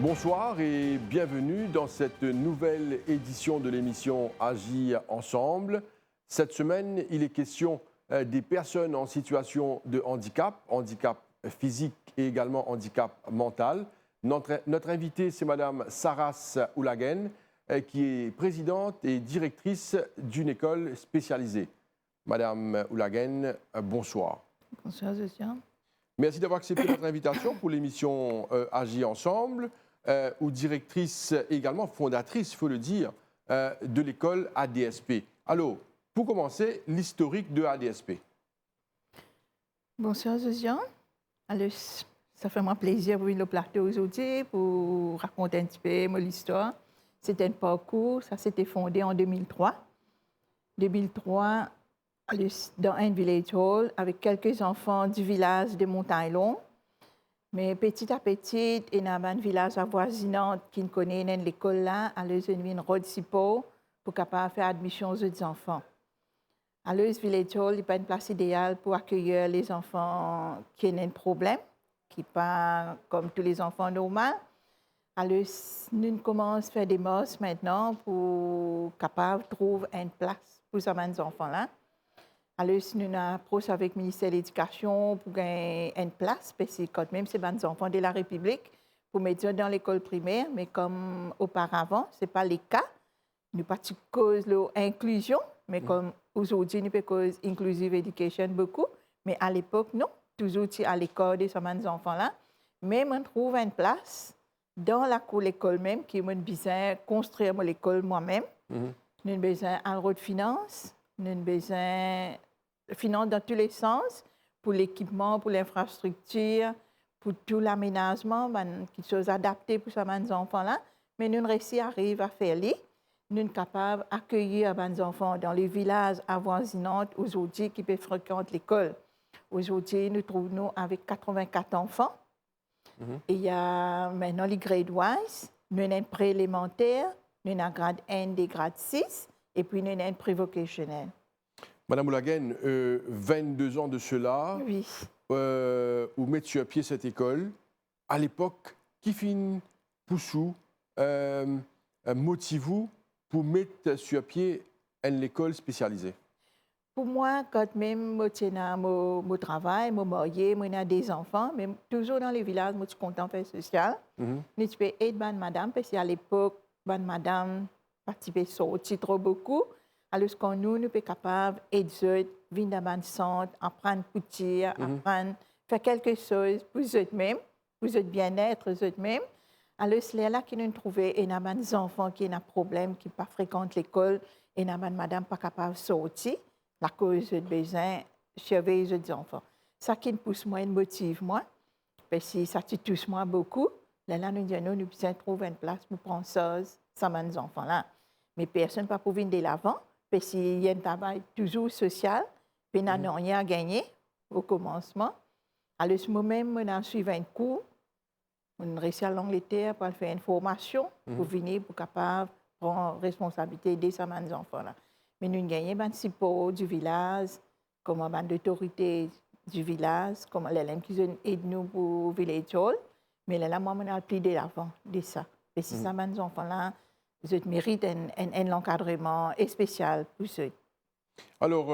Bonsoir et bienvenue dans cette nouvelle édition de l'émission Agir ensemble. Cette semaine, il est question des personnes en situation de handicap, handicap physique et également handicap mental. Notre invitée, c'est Madame Saras Oulagen, qui est présidente et directrice d'une école spécialisée. Madame Oulagen, bonsoir. Bonsoir, Josiane. Merci d'avoir accepté notre invitation pour l'émission Agir ensemble. Ou directrice et également fondatrice, il faut le dire, de l'école ADSP. Alors, pour commencer, l'historique de ADSP. Bonsoir, Josiane. Alors, ça fait moi plaisir de venir au plateau aujourd'hui pour raconter un petit peu mon histoire. C'était un parcours, ça s'était fondé en 2003. 2003, dans un village hall avec quelques enfants du village de Montaillon. Mais petit à petit, il y a un village avoisinant qui connaît l'école là, alors ils ont une road pour capable faire admission aux enfants. Alors, ce village hall n'est pas une place idéale pour accueillir les enfants qui ont un problème, qui pas comme tous les enfants normaux. Alors, nous commençons à faire des démarches maintenant pour capable trouver une place pour ces enfants-là. Alors, nous avons approché avec le ministère de l'Éducation pour gagner une place, parce que quand même, c'est des enfants de la République, pour mettre dans l'école primaire, mais comme auparavant, ce n'est pas le cas. Nous pas cause l'inclusion, mais comme aujourd'hui, nous pas cause inclusive education beaucoup, mais à l'époque, non. Toujours à l'école de ces enfants-là. Mais on trouve une place dans la cour de l'école même, qui m'a besoin de construire l'école moi-même. Nous avons besoin d'un de finance, nous avons besoin de finances dans tous les sens, pour l'équipement, pour l'infrastructure, pour tout l'aménagement, quelque chose adapté pour ces enfants-là. Mais nous arrivons à faire les. Nous sommes capables d'accueillir les enfants dans les villages avoisinants aujourd'hui qui peuvent fréquenter l'école. Aujourd'hui, nous trouvons avec 84 enfants. Et il y a maintenant les grade wise, nous avons un préélémentaire, nous avons un grade 1 et grade 6, et puis nous avons un pré-vocationnel. Madame Oulagen, 22 ans de cela, oui. Vous mettez sur pied cette école. À l'époque, qui fin poussou, motive-vous pour mettre sur pied une école spécialisée? Pour moi, quand même, je suis mon travail, je suis mariée, j'ai des enfants, mais toujours dans les villages, je suis content de faire social. Je peux aider madame, parce qu'à l'époque, madame participait sortir trop beaucoup. Alors, quand nous sommes capables d'aider, venir dans le centre, apprendre à couture, apprendre faire quelque chose pour eux-mêmes, pour leur bien-être eux-mêmes. Alors, c'est là que nous trouvons des enfants qui ont un problème, qui ne fréquentent pas l'école, et madame pas capable de sortir. La cause de besoin surveiller les enfants. Ça qui me pousse moi, me motive moi, parce que ça touche moi beaucoup. Là, nous disons, nous besoin trouver une place pour prendre ça, ces enfants-là. Mais personne ne peut pas venir de l'avant, parce qu'il y a un travail toujours social, puis nous n'avons rien à gagner au commencement. Alors, ce moment, on a suivi un cours, on est resté à l'Angleterre pour faire une formation, pour venir, pour capable prendre responsabilité de ces enfants-là. Mais nous avons gagné un support du village, comme une autorité du village, comme les gens qui aident nous pour le village hall. Mais là, moi, on a pris de l'avant de ça. Et si ces enfants-là, ils méritent un encadrement spécial pour eux. Alors,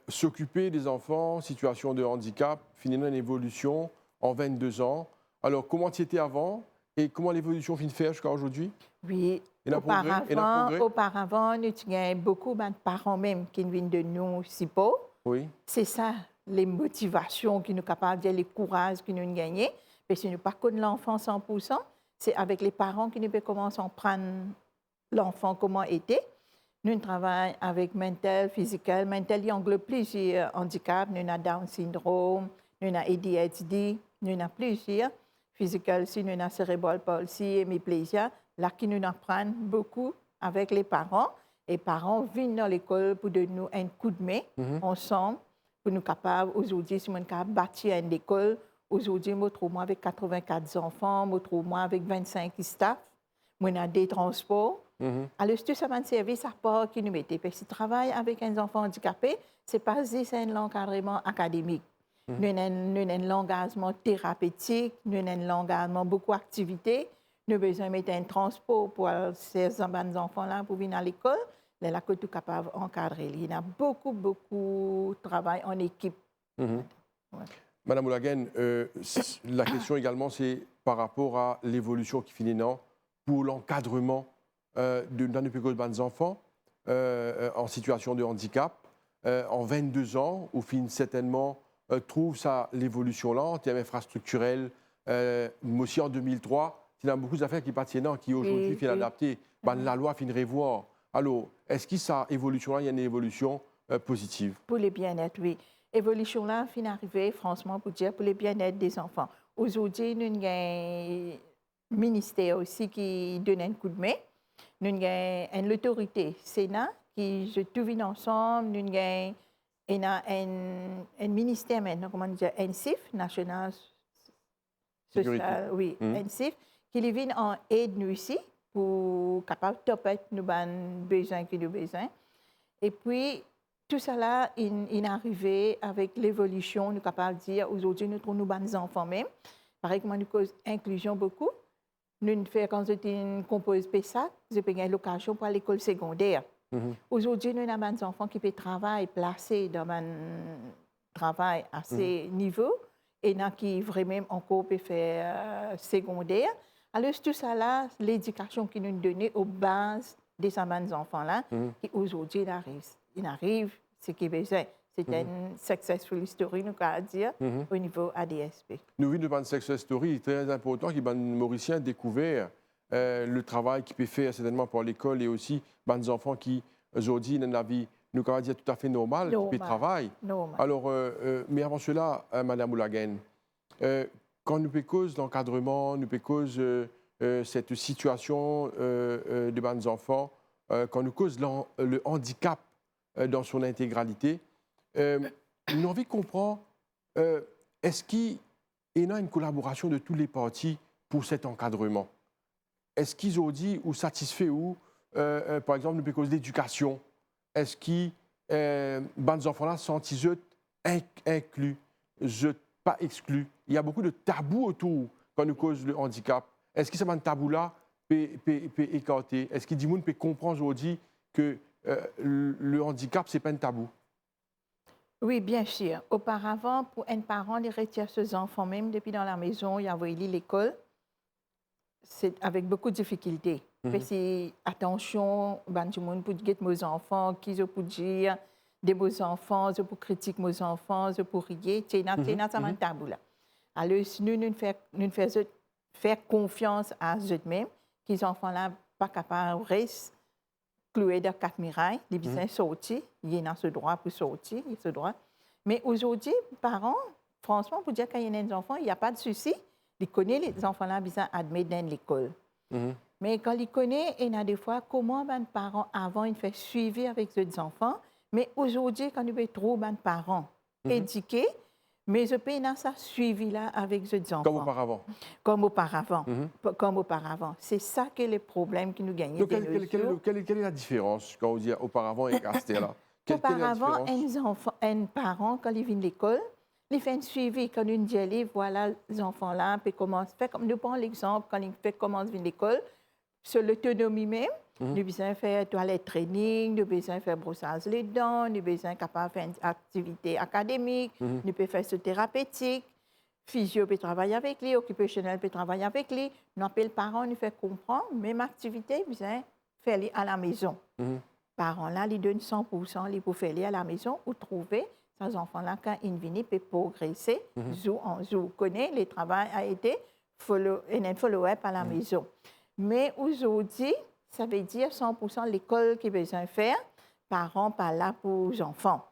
s'occuper des enfants en situation de handicap, finalement une évolution en 22 ans. Alors, comment c'était avant et comment l'évolution finit de faire jusqu'à aujourd'hui? Oui, auparavant, nous avons beaucoup de parents même qui viennent de nous support. Oui. C'est ça, les motivations qui nous capables, les courages que nous gagnons. Parce que nous ne pas que l'enfant 100%, c'est avec les parents que nous pouvons commencer à prendre l'enfant comment était. Nous travaillons avec mental, physical. Mental, il englobe plusieurs handicaps. Nous avons Down syndrome, nous avons ADHD, nous avons plusieurs. Physical, si nous avons cerebral palsy, hémiplégia. Là, qui nous apprennent beaucoup avec les parents. Les parents viennent dans l'école pour donner nous un coup de main ensemble, pour nous capables, aujourd'hui, si nous sommes capables de bâtir une école. Aujourd'hui, je trouve moi avec 84 enfants, je trouve moi avec 25 staff, on a des transports. Alors, tout ça, c'est un service à part qui nous mettait. Parce que travailler avec un enfant handicapé, ce n'est pas juste un encadrement académique. Nous avons un engagement thérapeutique, nous avons un engagement beaucoup d'activités. nous avons besoin de mettre un transport pour ces enfants-là pour venir à l'école. Là, que tout capable d'encadrer. Il y a beaucoup de travail en équipe. Ouais. Madame Oulagen, la question également, c'est par rapport à l'évolution qui finit pour l'encadrement de enfants en situation de handicap. En 22 ans, où fin certainement trouve l'évolution là en termes infrastructurels, mais aussi en 2003, il y a beaucoup d'affaires qui partent qui aujourd'hui finissent adaptées. La loi finit revoir. Alors, est-ce que ça évolution là, il y a une évolution positive? Pour le bien-être, oui. Évolution là, fin arrivée, franchement, pour dire pour le bien-être des enfants. Aujourd'hui, nous avons un ministère aussi qui donne un coup de main. Nous avons l'autorité Sénat qui je tout vient ensemble. Nous avons un ministère maintenant, comment dire, NSIF, National Social, oui, NSIF, qui vient en aide nous ici pour capable de topper nos besoins qui nous besoin. Et puis, tout ça là, il est arrivé avec l'évolution, nous sommes capables de dire, aujourd'hui, nous trouvons nos enfants même. Pareil, comme nous cause inclusion beaucoup. Nous faisons, quand je compose PESAC, j'ai eu l'occasion pour l'école secondaire. Aujourd'hui, nous avons des enfants qui peuvent travailler, placés dans un travail à ces niveaux, et qui vraiment encore peuvent faire secondaire. Alors, tout ça là, l'éducation qui nous donne aux bases des enfants-là, qui aujourd'hui arrivent, ce qui est besoin. C'est une successful story, nous allons dire, au niveau ADSP. Nous vivons une success story très important qui les Mauriciens découvert le travail qui peut faire certainement pour l'école et aussi les enfants qui, aujourd'hui, dans la vie, nous allons dire tout à fait normal, qui peut travailler. Alors, mais avant cela, Madame Oulagen, quand nous peut cause l'encadrement, nous peut cause cette situation de nos enfants, quand nous cause le handicap dans son intégralité, nous avons envie de comprendre, est-ce qu'il y a une collaboration de tous les partis pour cet encadrement? Est-ce qu'ils ont dit ou satisfait ou, par exemple, nous peut cause d'éducation? Est-ce que les enfants-là sont inclus, pas exclus? Il y a beaucoup de tabous autour quand nous cause le handicap. Est-ce que ce tabou-là peut écarter? Est-ce que les gens peuvent comprendre aujourd'hui que le handicap, ce n'est pas un tabou? Oui, bien sûr. Auparavant, pour un parent, il retire ses enfants, même depuis dans la maison, il envoie l'école, c'est avec beaucoup de difficultés. Parce attention, tout le monde peut dire mes enfants, qui je peux dire, des beaux enfants, je peux critiquer mes enfants, je peux rier, c'est un tabou là. Alors, nous faisons faire confiance à eux-mêmes, que les enfants-là pas capables de rester cloués dans quatre murailles, ils besoin sortir, ils ont ce droit pour sortir, ce droit. Mais aujourd'hui, parents, franchement, pour dire qu'il y a des enfants, il n'y a pas de souci. Ils connaissent les enfants-là, besoin admettre dans l'école. Mais quand ils connaissent, il y a des fois comment les parents avant ils font suivi avec les enfants. Mais aujourd'hui, quand nous avons trop de parents éduqués, mais je peux dans ça suivi là avec les enfants. Comme auparavant. Comme auparavant. C'est ça que le problème que nous gagnons. Quelle est la différence quand on dit auparavant et Castella? Auparavant, un parent, quand il vient de l'école, il fait un suivi. Quand il dit, voilà, les enfants-là, puis comment se fait. Comme nous prenons l'exemple, quand il fait comment se vient de l'école, sur l'autonomie même, nous avons besoin de faire toilette training, nous avons besoin de faire brossage les dents, nous avons besoin de faire une activité académique, nous pouvons faire ce thérapeutique, physio peut travailler avec lui, occupationnel peut travailler avec lui. Nous appelons les parents, nous fait comprendre, même activité, nous besoin de faire à la maison. Parents-là, ils donnent 100% pour faire à la maison ou trouver ces enfants-là, quand ils viennent, peuvent progresser, jour en jour. Connaît, le travail a été un follow-up à la maison. Mais aujourd'hui, ça veut dire 100% l'école qui a besoin de faire, parents pas là pour les enfants.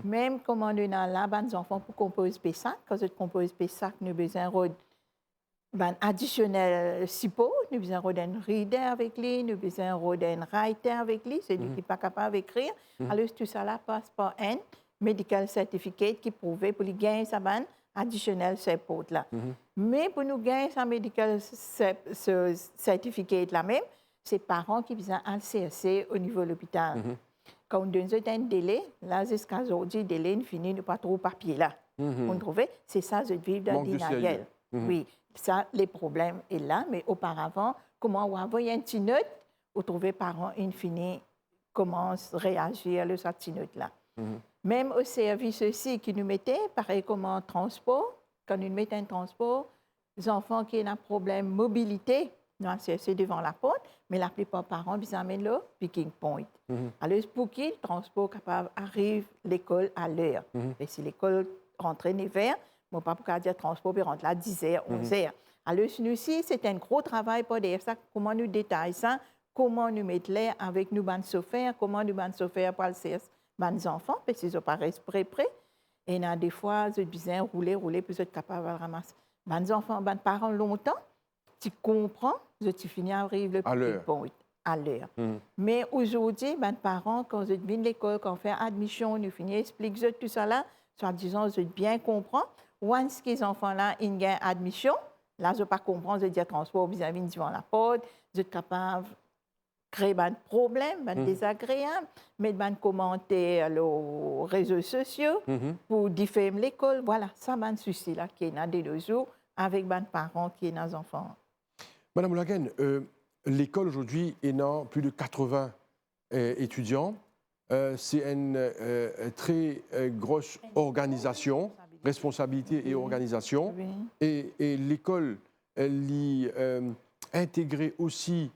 Même comme on a là, les enfants pour composer PESAC, quand on compose PESAC, nous avons besoin d'un additionnel support, nous avons besoin d'un reader avec lui, nous avons besoin d'un writer avec lui, c'est lui qui n'est pas capable d'écrire. Alors tout ça là passe par un medical certificate qui prouve pour lui gagner sa ban additionnel support là. Mais pour nous gagner sa medical certificate là même, c'est parents qui besoin un CRC au niveau de l'hôpital. Quand on donne un délai, là jusqu'à aujourd'hui, délai fini, nous pas trop papier là. On trouve, c'est ça, je vis dans le denial. Oui, ça, les problèmes est là, mais auparavant, comment on envoie un petit note, vous trouvez parents, in fine, comment réagir à cette petite note-là. Même au service aussi qui nous mettait, pareil comme en transport, quand nous mettons un transport, les enfants qui ont un problème de mobilité, nous c'est devant la porte, mais la plupart des parents, ils amènent le picking point. Alors, pour qui le transport capable arrive à l'école à l'heure. Et si l'école rentre 9h, mon papa peut dire transport, puis rentre là 10h, 11h. Alors, nous aussi, c'est un gros travail pour dire ça, comment nous détailler ça, comment nous mettre l'air avec nos bandes chauffeurs, comment nous bandes chauffeurs pour le CS, bandes enfants, parce qu'ils sont pas prêts. Et a des fois, je disais rouler, puis je suis capable de ramasser. Bandes enfants, bandes parents longtemps, tu comprends, tu finis à arriver le point à l'heure. Mais aujourd'hui, bandes parents, quand je viens de l'école, quand on fait admission, nous finissons expliquer tout ça là, soit disant, je bien comprends. Once que les enfants là, ils gagnent admission, là, je ne pas comprendre, je dis transport vis-à-vis devant la porte, je suis capable créer des problèmes, des désagréables, mettre des commentaires aux réseaux sociaux pour diffamer l'école. Voilà, ça, c'est un souci là qui est là de nos jours avec des parents qui ont des enfants. Madame Oulaguen, l'école aujourd'hui est dans plus de 80 étudiants. C'est une très grosse organisation, responsabilité et organisation. Oui. Et l'école, elle y intégrer aussi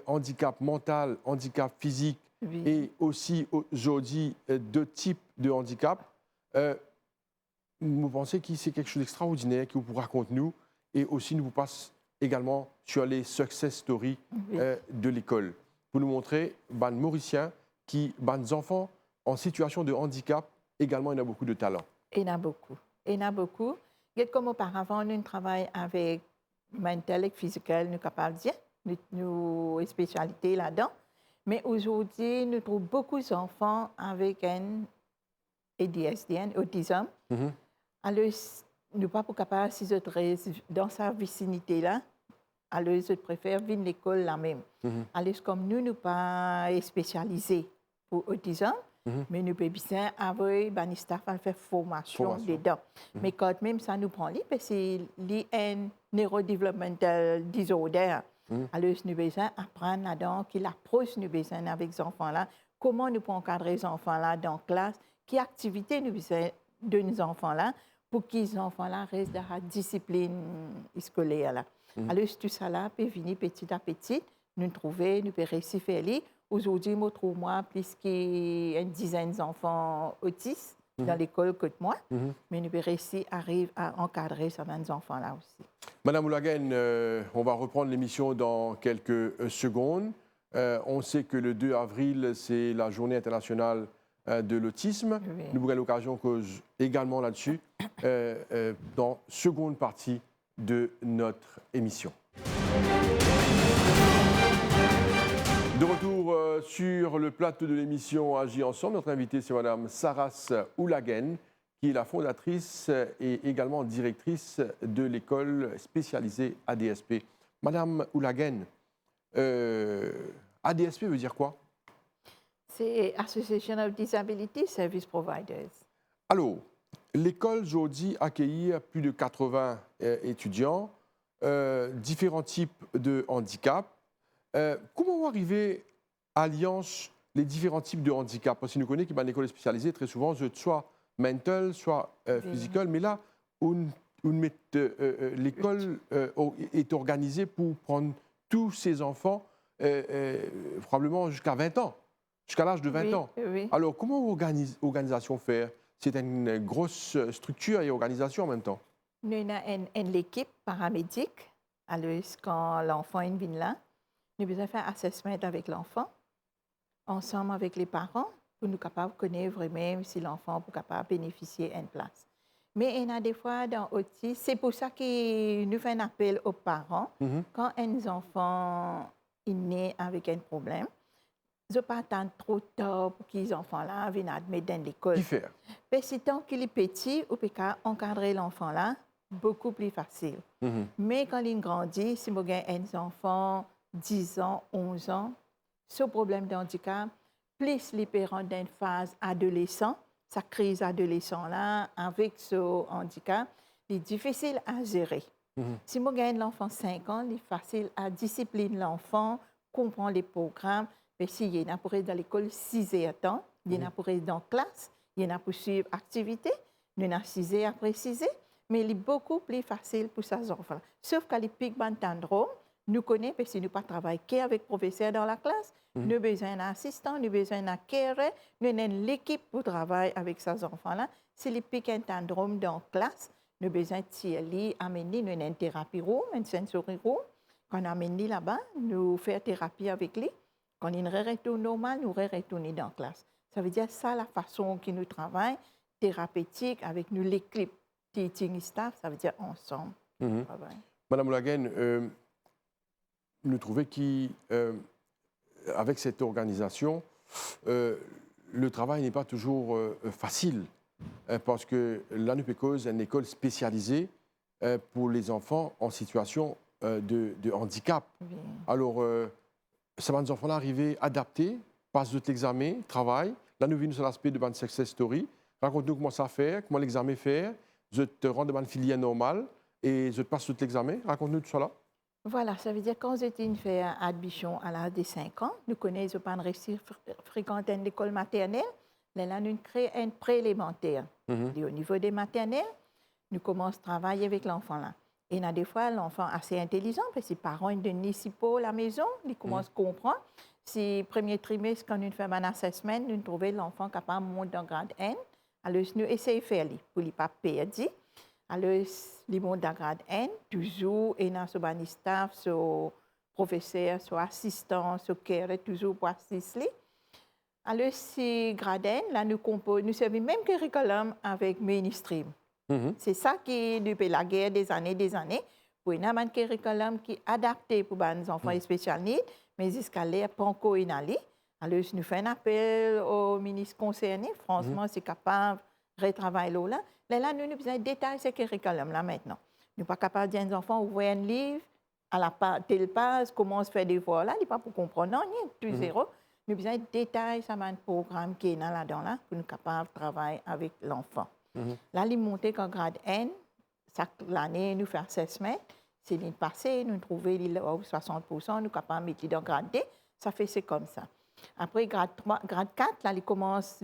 handicap mental, handicap physique et aussi aujourd'hui deux types de handicap. Vous pensez que c'est quelque chose d'extraordinaire que vous pourrez raconter nous et aussi nous vous passe également sur les success stories de l'école pour nous montrer ban Mauriciens qui ban enfants en situation de handicap également il y a beaucoup de talent. Il y en a beaucoup. Il y en a beaucoup. Comme auparavant, nous travaillons avec mental et physique, nous sommes capables de dire, nos spécialités là-dedans. Mais aujourd'hui, nous trouvons beaucoup d'enfants avec un ADSD, autisme. Alors, nous ne sommes pas capables, si je dans sa vicinité-là, alors je préfère venir à l'école là même. Alors, comme nous ne sommes pas spécialisés pour autisme, mais nous pouvons bien avoir un staff à faire formation dedans. Mais quand même, ça nous prend, parce que c'est un neurodéveloppemental disorder. Alors, nous besoin apprendre là-dedans, quelle approche nous besoin avec ces enfants-là, comment nous pouvons encadrer ces enfants-là dans la classe, quelle activité nous besoin de nos enfants-là, pour que ces enfants-là restent dans la discipline scolaire. Là. Alors, tout ça là peut venir petit à petit, nous trouver, nous pouvons réussir à faire. Aujourd'hui, je trouve plus qu'une dizaine d'enfants autistes dans l'école que moi, mais nous pouvons réussir à encadrer ces enfants-là aussi. Madame Oulaguen, on va reprendre l'émission dans quelques secondes. On sait que le 2 avril, c'est la journée internationale de l'autisme. Oui. Nous aurons l'occasion de cause également là-dessus dans la seconde partie de notre émission. De retour sur le plateau de l'émission Agir ensemble, notre invitée c'est Madame Saras Oulaguen, qui est la fondatrice et également directrice de l'école spécialisée ADSP. Madame Oulaguen, ADSP veut dire quoi? C'est Association of Disability Service Providers. Alors, l'école aujourd'hui accueille plus de 80 étudiants, différents types de handicap. Comment arriver à alliance les différents types de handicap? Parce que nous connaissons qu'une école spécialisée, très souvent, soit mental, soit physical, mais là, l'école est organisée pour prendre tous ces enfants, probablement jusqu'à 20 ans, jusqu'à l'âge de 20 ans. Oui. Alors, comment l'organisation fait? C'est une grosse structure et organisation en même temps. Nous avons une équipe paramédique. Alors, quand l'enfant vient là, nous devons faire un assessment avec l'enfant, ensemble avec les parents, pour nous capables de connaître vraiment si l'enfant est capable de bénéficier d'une place. Mais il y a des fois dans autisme, c'est pour ça que nous faisons un appel aux parents. Quand un enfant est né avec un problème, je ne peux pas attendre trop tard pour que les enfants-là viennent admettre dans l'école. Parce que tant qu'il est petit, on peut encadrer l'enfant-là beaucoup plus facile. Mais quand il grandit, si on a un enfant 10 ans, 11 ans, ce problème de handicap, plus les parents dans une phase adolescente, sa crise adolescente-là, avec ce handicap, est difficile à gérer. Si moi gagne l'enfant 5 ans, il est facile à discipliner l'enfant, comprendre les programmes. Mais si il y en a pour être dans l'école 6 heures temps, il y en a pour être dans la classe, il y en a pour suivre activité, il y en a 6 heures après 6 heures, mais il est beaucoup plus facile pour ces enfants. Sauf qu'à l'épique syndrome, nous connaissons, parce que nous pas travaillé qu'avec le professeur dans la classe, nous avons besoin d'un assistant, nous avons besoin d'un carré, nous avons l'équipe pour travailler avec ces enfants-là. Si l'épique syndrome dans la classe, nous avons besoin de tirer, amener, nous avons une thérapie room, une sensory room. Quand on amène là-bas, nous faisons thérapie avec lui. Quand il retourne normal, nous retournons dans la classe. Ça veut dire ça la façon que nous travaillons, thérapeutique, avec nous l'équipe teaching staff, ça veut dire ensemble. Madame Oulaguen, nous trouvons qu'avec cette organisation, le travail n'est pas toujours facile, parce que l'ANUPECOS est une école spécialisée pour les enfants en situation de handicap. Oui. Alors, ces enfants-là arrivent adaptés, passent de l'examen, travaillent. Là, nous venons sur l'aspect de votre success story. Raconte-nous comment ça fait, comment l'examen fait. Je te rends devant une filière normale et je passe tout l'examen. Raconte-nous tout ça là. Voilà, ça veut dire quand j'étais fait admission à l'âge de 5 ans, nous connaissons pas réussir fréquenter l'école maternelle. Là, nous créons un préélémentaire. Et au niveau des maternelles, nous commençons à travailler avec l'enfant là. Et là, des fois, l'enfant est assez intelligent, parce que les parents ils donnent à la maison, ils commencent à comprendre. Si premier trimestre, quand nous faisons un assessment, nous trouvons l'enfant capable de monter dans le grade N. Alors, nous essayons de faire pour ne pas perdre. Alors, les montent dans le grade N, toujours, et dans ce staff, ce professeur, ce assistant, ce carré, toujours pour assister. Alors, si grade N, là, nous servons même curriculum avec mainstream. C'est ça qui, depuis la guerre des années, pour un curriculum qui est adapté pour les enfants spécial needs, mais jusqu'à l'air panko inali. Alors, nous faisons un appel au ministre concerné, franchement, c'est capable de retravailler là. Là, nous avons besoin de détails ce curriculum là maintenant. Nous ne sommes pas capables de dire aux enfants, ouvrir un livre, à la telle page, comment on se fait des devoirs là, il n'est pas pour comprendre, non, tout zéro. Nous avons besoin de détails sur un programme qui est là-dedans, là, pour nous capables de travailler avec l'enfant. Là, il monte en grade N. Chaque année, nous faisons assessment. C'est l'année passée, nous trouvons 60%, nous sommes capables de mettre dans grade D. Ça fait c'est comme ça. Après, grade 3, grade 4, là, il commence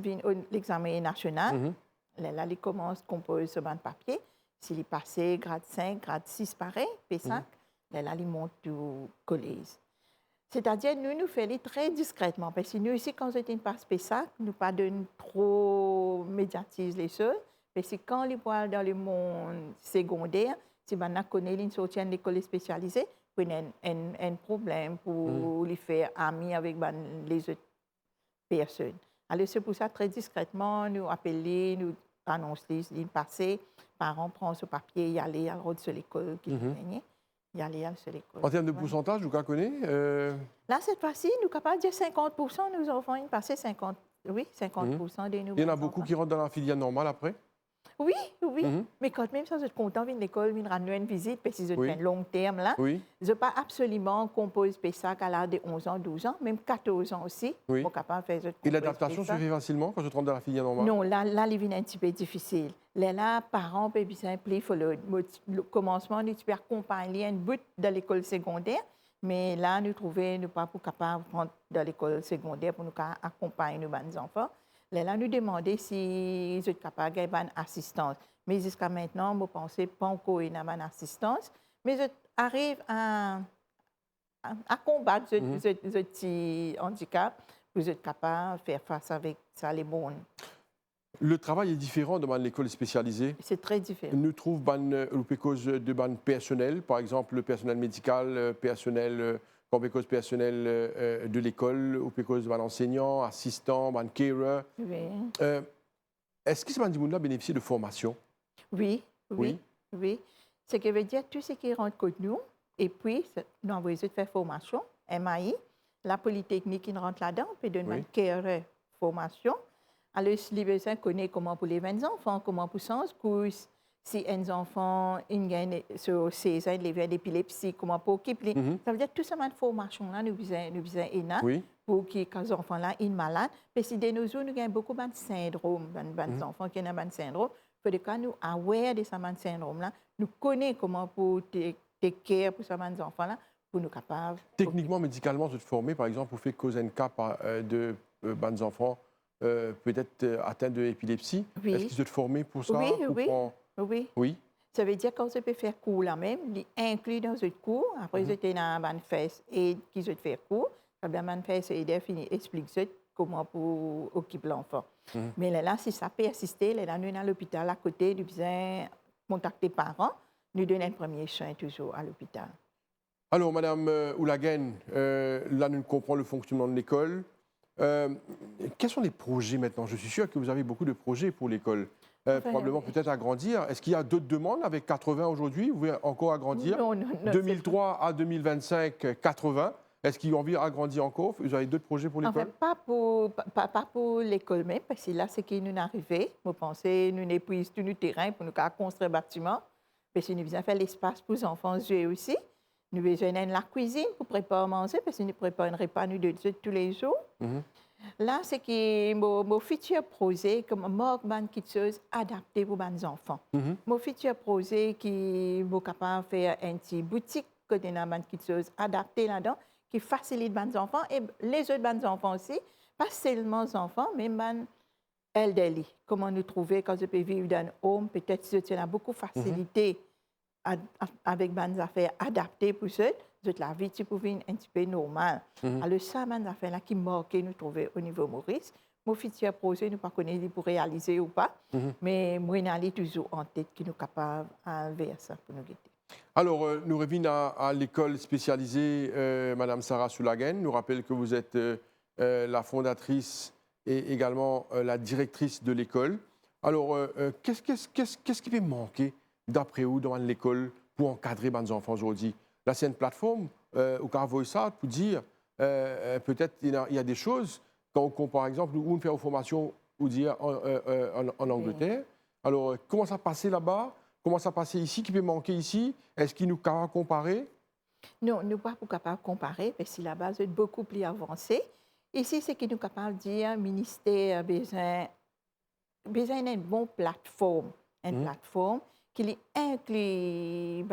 l'examen national. Là, il commence à composer sur un papier. S'il est passé, grade 5, grade 6, pareil, P5, là, il monte au collège. C'est-à-dire, nous faisons très discrètement. Parce que nous, ici, quand on passe P5, nous ne pas donner trop médiatiser les choses. Parce que quand les voit dans le monde secondaire, si on connaît une sortie de l'école spécialisée, il y a un problème pour les faire amis avec les autres personnes. Alors, c'est pour ça, très discrètement, nous appelons, nous annonçons les passées, parents prennent ce papier, y aller à l'école qui est y aller à l'école. En termes de pourcentage, vous connaissez Là, cette fois-ci, nous sommes capables de dire 50%, nous avons passé 50%. Oui, 50% de nous. Il y en a beaucoup qui rentrent dans la filière normale après? Oui. Mais quand même, ça, je suis content de l'école, de rendre une visite, parce que c'est un long terme là. Je ne pas absolument composer PESAC à l'âge de 11 ans, 12 ans, même 14 ans aussi. Pour capable de faire et l'adaptation se fait facilement quand je rentre dans la filière normale? Non, là, il est un petit peu difficile. Là, parents peuvent simple, il faut le commencement, nous pouvons accompagner un bout de l'école secondaire. Mais là, nous trouvons, nous pas capables de rentrer dans l'école secondaire pour nous accompagner nos enfants. Là, nous demandons si ils sont capables d'avoir une assistance. Mais jusqu'à maintenant, je pense pas encore une assistance. Mais je arrive à combattre ce petit handicap pour être capable de faire face avec ça les bons. Le travail est différent dans l'école spécialisée. C'est très différent. Nous trouvons cause de ban personnel, par exemple le personnel médical, personnel de l'école, ou cause de enseignant, assistant, carer. Oui. Est-ce que ces gens-là bénéficient de formation? Oui. Ce qui veut dire tout ce qui rentre contre nous, et puis nous avons besoin de faire formation, MAI, la polytechnique qui rentre là-dedans, puis de carer formation. Alors, les besoins connaissent comment pour les 20 enfants, comment pour 100 courses, si un enfant gagne sur 16 ans, il a d'épilepsie, comment pour occuper. Ça veut dire que tout ça, cette formation-là, nous besoin énorme pour que les enfants-là soient malades. Parce que de nos jours, nous avons beaucoup de syndromes, des enfants qui ont un syndrome. Pour que nous aware de ce syndrome-là, nous connaissons comment pour te care pour ces enfants-là, pour nous capables. Techniquement, médicalement, vous êtes formé, par exemple, vous faites cause un cas de bons enfants peut-être atteints d'épilepsie. Oui. Est-ce qu'ils sont formés pour ça? Oui, pour oui, prendre... oui. Oui. Ça veut dire quand je peux faire cours là même, ils incluent dans ce cours. Après, j'étais dans un manifeste et qui se faire cours. Le manifeste et fini explique comment pour occuper l'enfant. Mais là, si ça peut assister, là, nous à l'hôpital à côté, nous besoin contacter les parents, nous donner un premier soin toujours à l'hôpital. Alors, Madame Oulagen, là, nous comprenons le fonctionnement de l'école. Quels sont les projets maintenant? Je suis sûr que vous avez beaucoup de projets pour l'école. Probablement peut-être agrandir. Est-ce qu'il y a d'autres demandes avec 80 aujourd'hui? Vous voulez encore agrandir? Non, 2003 à 2025, 80. Est-ce qu'ils ont envie d'agrandir encore? Vous avez d'autres projets pour l'école? Enfin, pas pour l'école même, parce que là, c'est qui nous est arrivé. Nous pensons nous épuisons tout le terrain pour nous construire un bâtiment. Parce que nous avons fait l'espace pour les enfants jouer aussi. Nous avons besoin de la cuisine pour préparer à manger, parce que nous préparons un repas tous les jours. Là, c'est que mon futur projet, comme une quelque chose adapté pour les enfants. Mon futur projet qui est capable de faire une petite boutique, côté une quelque chose adapté là-dedans, qui facilite les enfants et les autres enfants aussi, pas seulement les enfants, mais les elderly. Comment nous trouver quand je peux vivre dans un home, peut-être que tu as beaucoup de facilité avec des affaires adaptées pour eux. La vie tu peux un petit peu normale. Alors ça, des affaires là qui marquent nous trouver au niveau Maurice. Mon futur projet, nous ne pas connaître pour réaliser ou pas, mais moi, je toujours en tête qui nous capable de faire ça pour nous guider. Alors, nous revenons à l'école spécialisée, Madame Sarah Soulagen. Nous rappelle que vous êtes la fondatrice et également la directrice de l'école. Alors, qu'est-ce qui peut manquer, d'après vous, dans l'école pour encadrer les enfants aujourd'hui? Là, c'est une plateforme où on voit ça pour dire, peut-être il y a des choses, quand on, par exemple, où on fait une formation ou dire en Angleterre. Alors, comment ça passait là-bas? Comment ça passait ici? Qui peut manquer ici? Est-ce qu'il nous peut comparer? Non, nous ne sommes pas capables de comparer, parce que là-bas, c'est beaucoup plus avancé. Ici, c'est qu'il nous capable de dire, le ministère a besoin d'une bonne plateforme. Une plateforme qui inclut les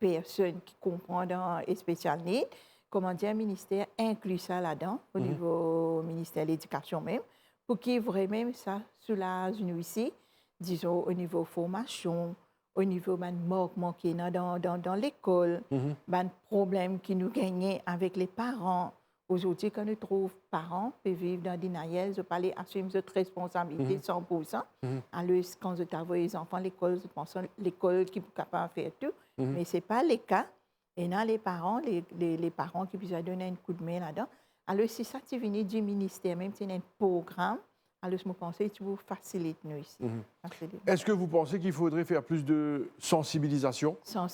personnes qui comprennent dans les spécial needs. Comment dire, le ministère inclut ça là-dedans, au niveau ministère de l'Éducation même, pour qu'il vraiment ça soulage nous ici, disons, au niveau formation, au niveau des manquements qui sont dans l'école, des problèmes qui nous gagnent avec les parents. Aujourd'hui, quand nous trouvons parents qui vivent dans des naïels, je parle assumer cette responsabilité 100%. Alors, quand je t'envoie les enfants à l'école, je pense à l'école qui est capable de faire tout. Mais ce n'est pas le cas. Et là, les parents qui peuvent donner un coup de main là-dedans. Alors, si ça tu viens du ministère, même si c'est un programme, alors je me pense que tu vous facilites nous ici. Est-ce que vous pensez qu'il faudrait faire plus de sensibilisation, dans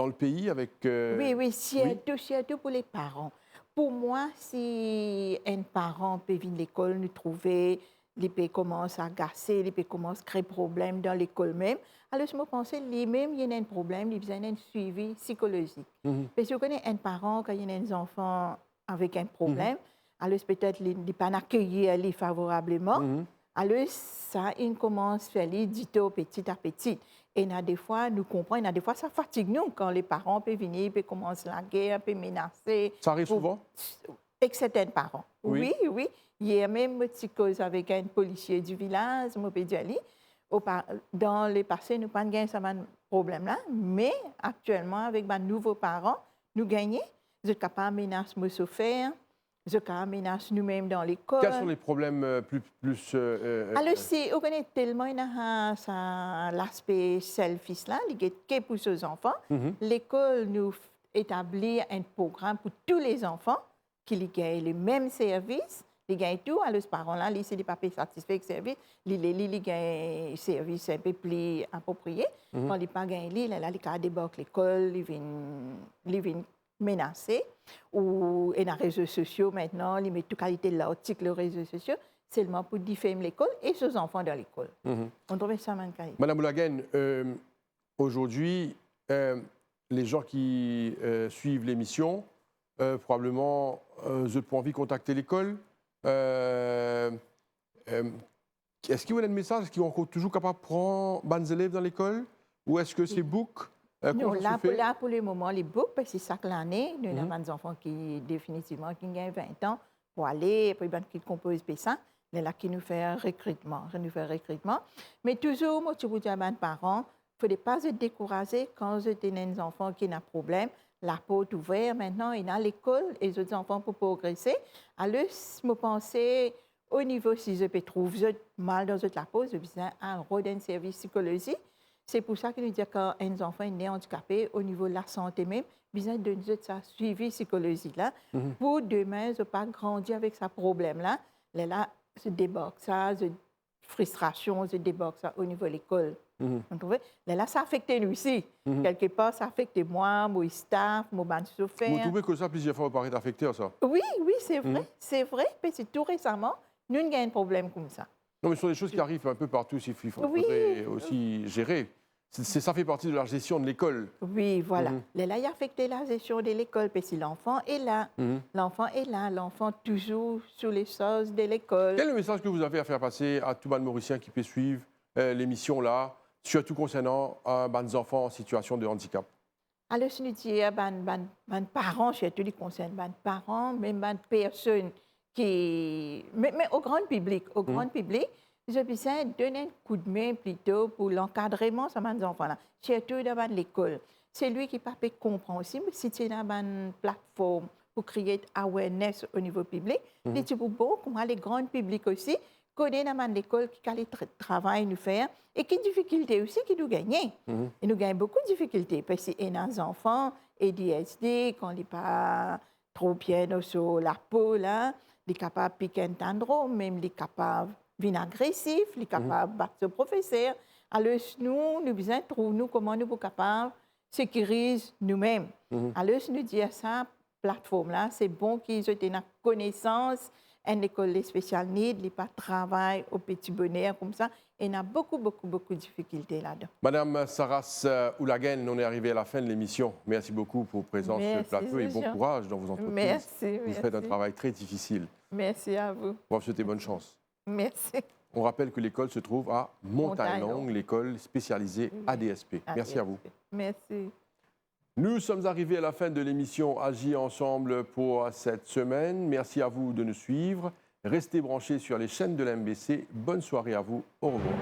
le pays avec Oui, surtout pour les parents. Pour moi, si un parent peut venir à l'école, nous trouver, il peut commencer à agacer, il peut commencer à créer des problèmes dans l'école même. Alors, je me pense lui-même, il y a un problème, il y a un suivi psychologique. Parce que je connais un parent, quand il y a un enfant avec un problème, alors peut-être il ne peut pas accueillir favorablement. Alors, ça, il commence à faire petit à petit. Et des fois, nous comprenons, des fois, ça fatigue nous quand les parents peuvent venir, peuvent commencer la guerre, peuvent menacer. Ça arrive souvent? Avec certains parents. Oui. Il y a même une petite cause avec un policier du village, je peux dire. Dans le passé, nous n'avons pas eu ce problème-là, mais actuellement, avec mes nouveaux parents, nous gagnons. Je suis capable de menacer me souffrir. Je menace nous-mêmes dans l'école. Quels sont les problèmes plus Alors, on connaît tellement l'aspect selfish là, qui est pour les enfants. L'école nous établit un programme pour tous les enfants qui gagnent les mêmes services. Ils gagnent tout. Alors, les parents là, ils ne sont pas satisfaits avec le service. Ils gagnent un service un peu plus approprié. Quand ils ne pas gagné, ils débarquent l'école, ils viennent menacés. Ou et les réseaux sociaux maintenant, ils mettent toute qualité de l'article les réseaux sociaux seulement pour diffamer l'école et ses enfants dans l'école. On trouve ça manquant. Madame Oulagen, aujourd'hui, les gens qui suivent l'émission, probablement, je n'ai pas envie de contacter l'école. Est-ce qu'il y a un message? Est-ce qu'ils sont toujours capables de prendre les élèves dans l'école? Ou est-ce que c'est book? Non, là, pour le moment, les books, parce que chaque année, nous avons des enfants qui, définitivement, qui ont 20 ans pour aller, et puis qui composent ça. Là, qui nous fait recrutement. Mais toujours, moi, je vous dis à mes parents, il ne faut pas se décourager quand vous avez des enfants qui ont un problème. La porte ouverte, maintenant, il y a l'école, et les autres enfants pour progresser. Alors, je pensais, au niveau, si je peux trouver mal dans la pause, je besoin d'un service psychologique. C'est pour ça que nous disons quand un enfant est né handicapé, au niveau de la santé même, besoin de suivi psychologique là, pour demain, ne pas grandir avec ce problème-là. Là, se déborde ça, se frustration, se déborde ça au niveau de l'école. Là, ça affecte nous aussi. Quelque part, ça affecte moi, mon staff, mon chauffeur. Vous trouvez que ça, plusieurs fois, vous paraît affecté, ça? Oui, c'est vrai. C'est vrai, mais c'est tout récemment, nous avons un problème comme ça. Non, mais ce sont des choses qui arrivent un peu partout, il faudrait aussi gérer. Ça fait partie de la gestion de l'école. Oui, voilà. Là, il a affecté la gestion de l'école, parce que l'enfant est là. L'enfant toujours sur les choses de l'école. Quel est le message que vous avez à faire passer à tout le Mauricien qui peut suivre l'émission là, surtout concernant les enfants en situation de handicap? Alors, je nous dis à les parents, surtout les concerne les parents, même les personnes qui... Mais au grand public, je besoin donner un coup de main plutôt pour l'encadrement de ces enfants-là, surtout dans l'école. C'est lui qui peut comprendre aussi, mais si c'est une plateforme pour créer awareness au niveau public, c'est pour beaucoup, les grands publics aussi, connaissent dans l'école qui a le travail nous faire et qui difficultés aussi qui nous gagnent. Et nous gagnons beaucoup de difficultés parce que nos enfants, ADHD, quand ils ne sont pas trop bien sur la peau, là, ils sont capables de piquer un syndrome, même ils sont capables de agressif, ils sont capables de battre le professeur. Alors, nous besoin de trouver comment nous sommes capables de sécuriser nous-mêmes. Alors, nous disons ça, plateforme-là, c'est bon qu'ils aient une connaissance, une école spéciale need, ils pas travail au petit bonheur comme ça. Et il y a beaucoup de difficultés là-dedans. Madame Saras Oulagen, on est arrivé à la fin de l'émission. Merci beaucoup pour votre présence sur le plateau et bon courage dans vos entreprises. Merci. Vous faites un travail très difficile. Merci à vous. On va vous souhaiter bonne chance. Merci. On rappelle que l'école se trouve à Montagne-Longue, l'école spécialisée ADSP. Merci à vous. Merci. Nous sommes arrivés à la fin de l'émission Agir ensemble pour cette semaine. Merci à vous de nous suivre. Restez branchés sur les chaînes de l'MBC. Bonne soirée à vous. Au revoir.